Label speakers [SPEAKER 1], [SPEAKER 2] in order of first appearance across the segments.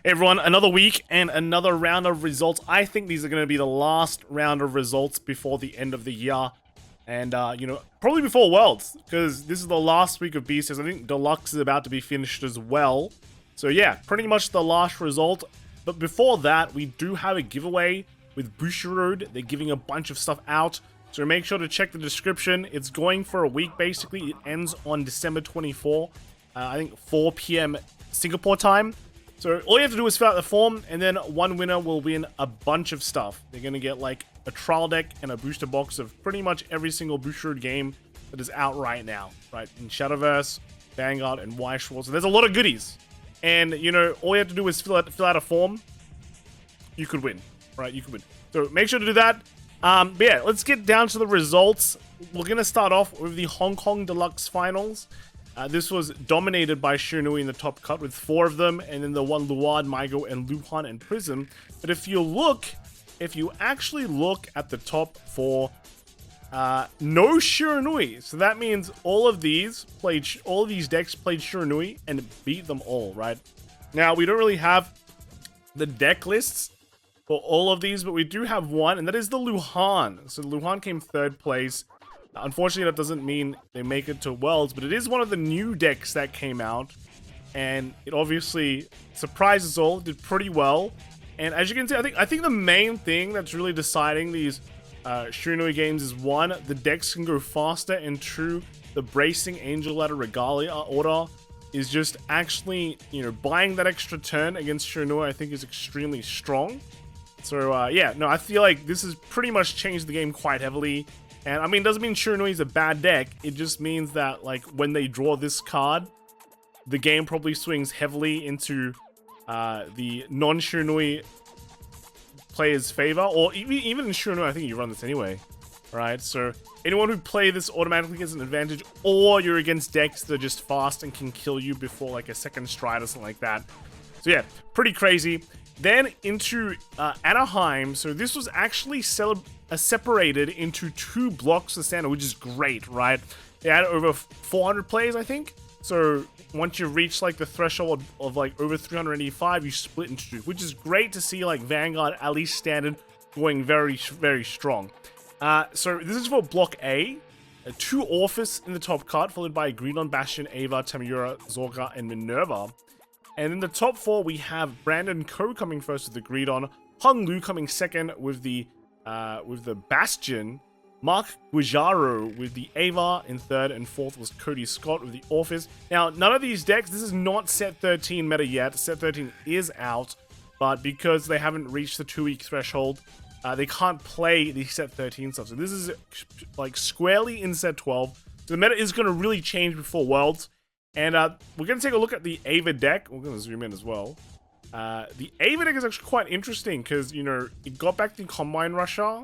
[SPEAKER 1] Hey everyone, another week and another round of results. I think these are going to be the last round of results before the end of the year. And, probably before Worlds, because this is the last week of BCS. I think Deluxe is about to be finished as well. So yeah, pretty much the last result. But before that, we do have a giveaway with Bushiroad. They're giving a bunch of stuff out. So make sure to check the description. It's going for a week, basically. It ends on December 24, I think 4 p.m. Singapore time. So all you have to do is fill out the form, and then one winner will win a bunch of stuff. They're going to get like a trial deck and a booster box of pretty much every single Bushiroad game that is out right now, right? In Shadowverse, Vanguard, and Weiss-Schwarz. So there's a lot of goodies. And, all you have to do is fill out a form. You could win, right? You could win. So make sure to do that. But yeah, let's get down to the results. We're going to start off with the Hong Kong Deluxe Finals. This was dominated by Shiranui in the top cut with 4 of them, and then the one Luad, Maigo, and Luhan and Prism. But if you actually look at the top 4, no Shiranui. So that means all of these decks played Shiranui and beat them all, right? Now, we don't really have the deck lists for all of these, but we do have one, and that is the Luhan. So Luhan came 3rd place. Unfortunately, that doesn't mean they make it to Worlds, but it is one of the new decks that came out, and it obviously surprised us all. Did pretty well, and as you can see, I think the main thing that's really deciding these Shiranui games is, one, the decks can go faster, and 2, the Bracing Angel Ladder Regalia order is just actually, buying that extra turn against Shiranui, I think is extremely strong. So yeah, no, I feel like this has pretty much changed the game quite heavily. And I mean, it doesn't mean Shiranui is a bad deck. It just means that, like, when they draw this card, the game probably swings heavily into the non-Shiranui player's favor. Or even in Shiranui, I think you run this anyway. Right? So anyone who play this automatically gets an advantage, or you're against decks that are just fast and can kill you before, like, a second stride or something like that. So yeah, pretty crazy. Then into Anaheim. So this was actually separated into 2 blocks of standard, which is great, right? They had over 400 players, I think. So once you reach like the threshold of like over 385, you split into 2, which is great to see, like Vanguard, at least standard, going very, very strong. So this is for Block A. 2 Orphis in the top card, followed by Greedon, Bastion, Ava, Tamura, Zorga, and Minerva. And in the top 4, we have Brandon Ko coming first with the Greedon, Hung Lu coming second with the Bastion, Mark Guijaro with the Ava in 3rd, and 4th was Cody Scott with the Orphis. Now, none of these decks, this is not Set 13 meta yet. Set 13 is out, but because they haven't reached the 2-week threshold, they can't play the Set 13 stuff. So this is like squarely in Set 12. So the meta is going to really change before Worlds. And we're going to take a look at the Ava deck. We're going to zoom in as well. The Ava deck is actually quite interesting because, it got back the Combine Rusher,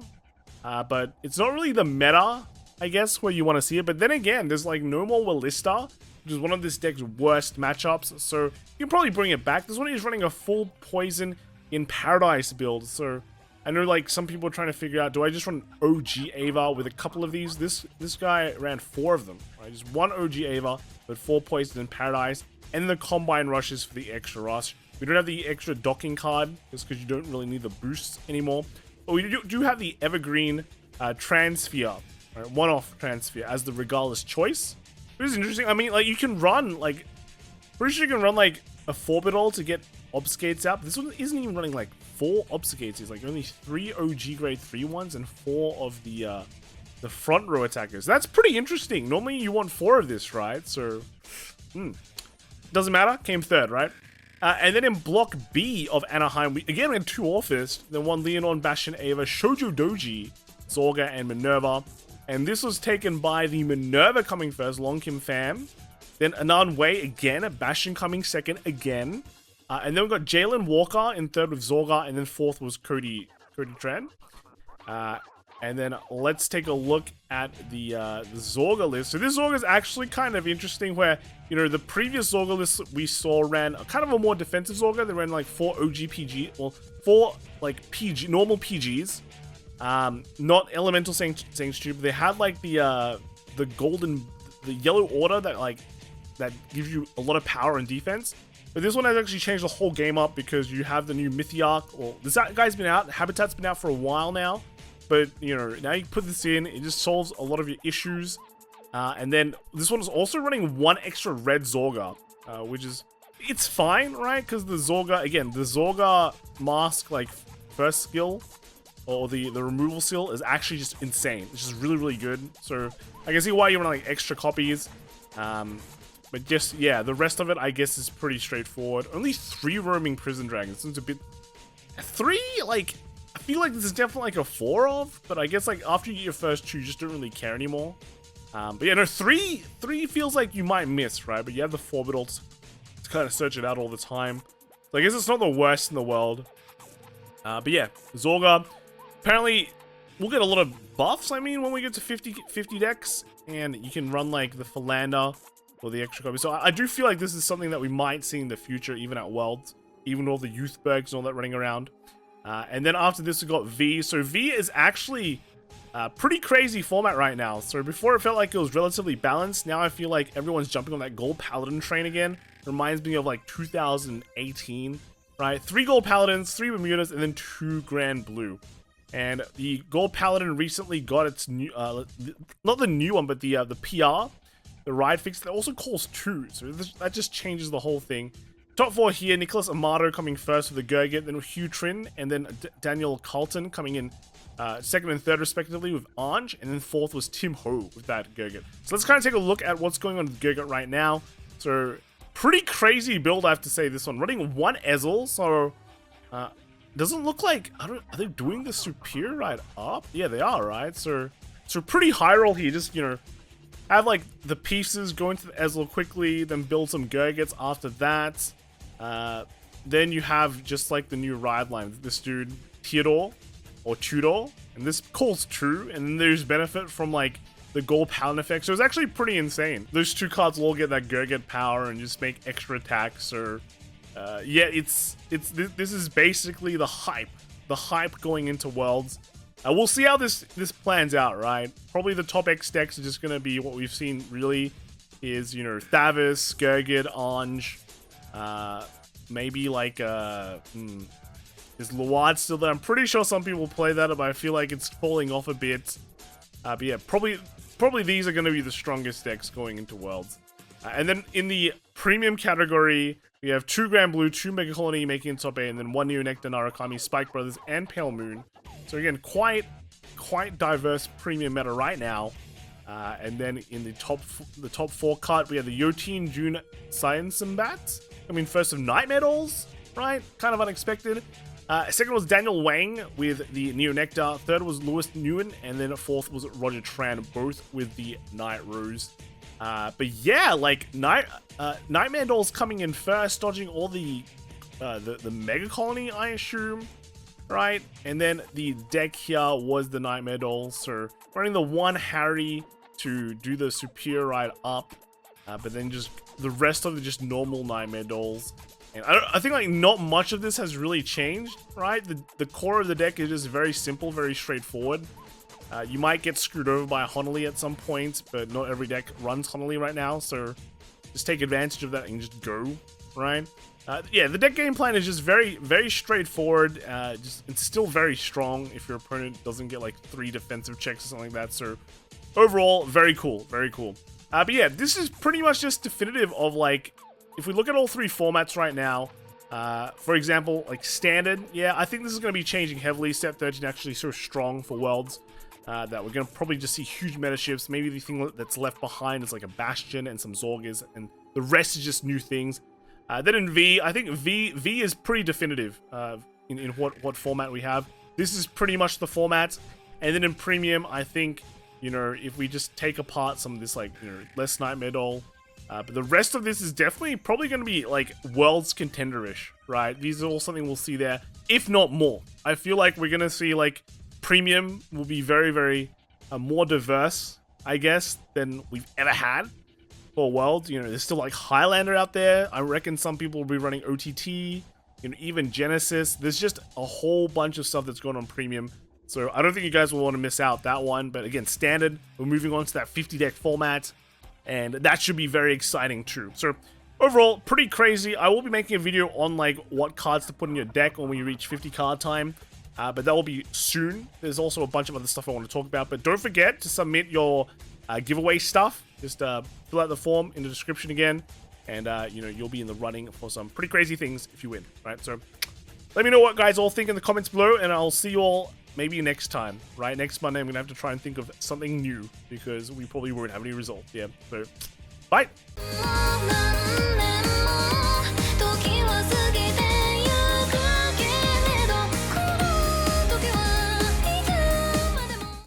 [SPEAKER 1] but it's not really the meta, I guess, where you want to see it. But then again, there's like no more Wallista, which is one of this deck's worst matchups. So you can probably bring it back. This one is running a full Poison in Paradise build. So I know like some people are trying to figure out, do I just run OG Ava with a couple of these? This guy ran 4 of them, right? Just 1 OG Ava with 4 Poison in Paradise, and then the Combine Rushes for the extra rush. We don't have the extra docking card, just because you don't really need the boosts anymore. But we do have the Evergreen Transfer, right? One-off Transfer as the Regardless choice. This is interesting. I mean, like, you can run, like, pretty sure you can run, like, a 4-bit ult to get Obfuscates out. This one isn't even running, like, 4 Obfuscates. It's, like, only 3 OG grade 3 ones and 4 of the front row attackers. That's pretty interesting. Normally, you want 4 of this, right? So, doesn't matter. Came 3rd, right? And then in Block B of Anaheim, we had 2 Orphis, then 1 Leonon, Bastion, Ava, Shoujo Doji, Zorga, and Minerva. And this was taken by the Minerva coming first, Long Kim Pham. Then Anan Wei again, Bastion coming second again. And then we've got Jalen Walker in 3rd with Zorga, and then 4th was Cody Tran. And then let's take a look at the Zorga list. So this Zorga is actually kind of interesting where, the previous Zorga list we saw ran kind of a more defensive Zorga. They ran like 4 OG or 4 like PG, normal PGs. Not Elemental Sanctuary, but they had like the yellow order that gives you a lot of power and defense. But this one has actually changed the whole game up because you have the new Mythiarch. Well, this guy's been out. Habitat's been out for a while now. But, you know, now you put this in, it just solves a lot of your issues. And then this one is also running one extra red Zorga, which is, it's fine, right? Because the Zorga, again, the Zorga mask, like, first skill, or the removal skill, is actually just insane. It's just really, really good. So I can see why you want like extra copies. But just, yeah, the rest of it, I guess, is pretty straightforward. Only 3 roaming prison dragons. Seems a bit... 3? Like, I feel like this is definitely like a 4 of, but I guess like after you get your first 2, you just don't really care anymore. But yeah, no, 3 feels like you might miss, right? But you have the 4-bit to kind of search it out all the time. So I guess it's not the worst in the world. But yeah, Zorga. Apparently, we'll get a lot of buffs, I mean, when we get to 50 decks. And you can run like the Philander or the extra copy. So I do feel like this is something that we might see in the future, even at Worlds. Even with all the Youthbergs and all that running around. And then after this, we got V. So V is actually a pretty crazy format right now. So before it felt like it was relatively balanced. Now I feel like everyone's jumping on that Gold Paladin train again. Reminds me of like 2018, right? 3 Gold Paladins, 3 Bermudas, and then 2 Grand Blue. And the Gold Paladin recently got its new, not the new one, but the PR, the ride fix that also calls 2. So that just changes the whole thing. Top 4 here, Nicholas Amato coming first with the Gurgit, then Hugh Trin, and then Daniel Carlton coming in second and third respectively with Ange, and then fourth was Tim Ho with that Gurgit. So let's kind of take a look at what's going on with Gurgit right now. So pretty crazy build, I have to say, this one. Running 1 Ezel, so doesn't look like, are they doing the Superior right up? Yeah, they are, right? So pretty high roll here, just, you know, have like the pieces go into the Ezel quickly, then build some Gurgits after that. Then you have just like the new ride line, this dude, Theodore, or Tudor, and this calls 2, and then there's benefit from like the Gold Paladin effect, so it's actually pretty insane. Those 2 cards will all get that Gurgit power and just make extra attacks, or yeah, this is basically the hype going into Worlds. We'll see how this plans out, right? Probably the top X decks are just gonna be what we've seen really is, you know, Thavis, Gurgit, Ange, maybe like is Luad still there? I'm pretty sure some people play that, but I feel like it's falling off a bit. But yeah, probably these are going to be the strongest decks going into Worlds. And then in the premium category, we have 2 Grand Blue, 2 Mega Colony making it top 8, and then 1 Neo Nectar, Narukami, Spike Brothers, and Pale Moon. So again, quite diverse premium meta right now. And then in the top 4 cut, we have the Yotin June Science Bat. I mean, first of Nightmare Dolls, right? Kind of unexpected. Second was Daniel Wang with the Neo Nectar. Third was Lewis Nguyen, and then fourth was Roger Tran, both with the Night Rose. But yeah, like Nightmare Dolls coming in first, dodging all the Mega Colony, I assume, right? And then the deck here was the Nightmare Dolls, so running the 1 Harry to do the Superior ride up, but then just the rest of it just normal Nightmare Dolls. And I think like not much of this has really changed, right? The core of the deck is just very simple, very straightforward. You might get screwed over by a Honolly at some point, but not every deck runs Honolly right now, so just take advantage of that and just go, right? Yeah, the deck game plan is just very straightforward. It's still very strong if your opponent doesn't get like 3 defensive checks or something like that. So overall, very cool, very cool. But yeah, this is pretty much just definitive of like, if we look at all 3 formats right now, for example, like Standard, yeah, I think this is going to be changing heavily. Set 13 actually so strong for Worlds that we're going to probably just see huge meta shifts. Maybe the thing that's left behind is like a Bastion and some Zorgas, and the rest is just new things. Then in V, I think V is pretty definitive in what format we have. This is pretty much the format. And then in Premium, I think, you know, if we just take apart some of this, like, you know, less Nightmare Doll, but the rest of this is definitely probably going to be like Worlds contender-ish, right? These are all something we'll see there, if not more. I feel like we're going to see like Premium will be very more diverse, I guess, than we've ever had for Worlds. You know, there's still like Highlander out there. I reckon some people will be running OTT, you know, even Genesis. There's just a whole bunch of stuff that's going on Premium. So I don't think you guys will want to miss out that one. But again, Standard, we're moving on to that 50 deck format. And that should be very exciting too. So overall, pretty crazy. I will be making a video on like what cards to put in your deck when we reach 50 card time. But that will be soon. There's also a bunch of other stuff I want to talk about. But don't forget to submit your giveaway stuff. Just fill out the form in the description again. And, you know, you'll be in the running for some pretty crazy things if you win, right? So let me know what guys all think in the comments below. And I'll see you all maybe next time, right? Next Monday, I'm going to have to try and think of something new. Because we probably won't have any results. Yeah, so bye.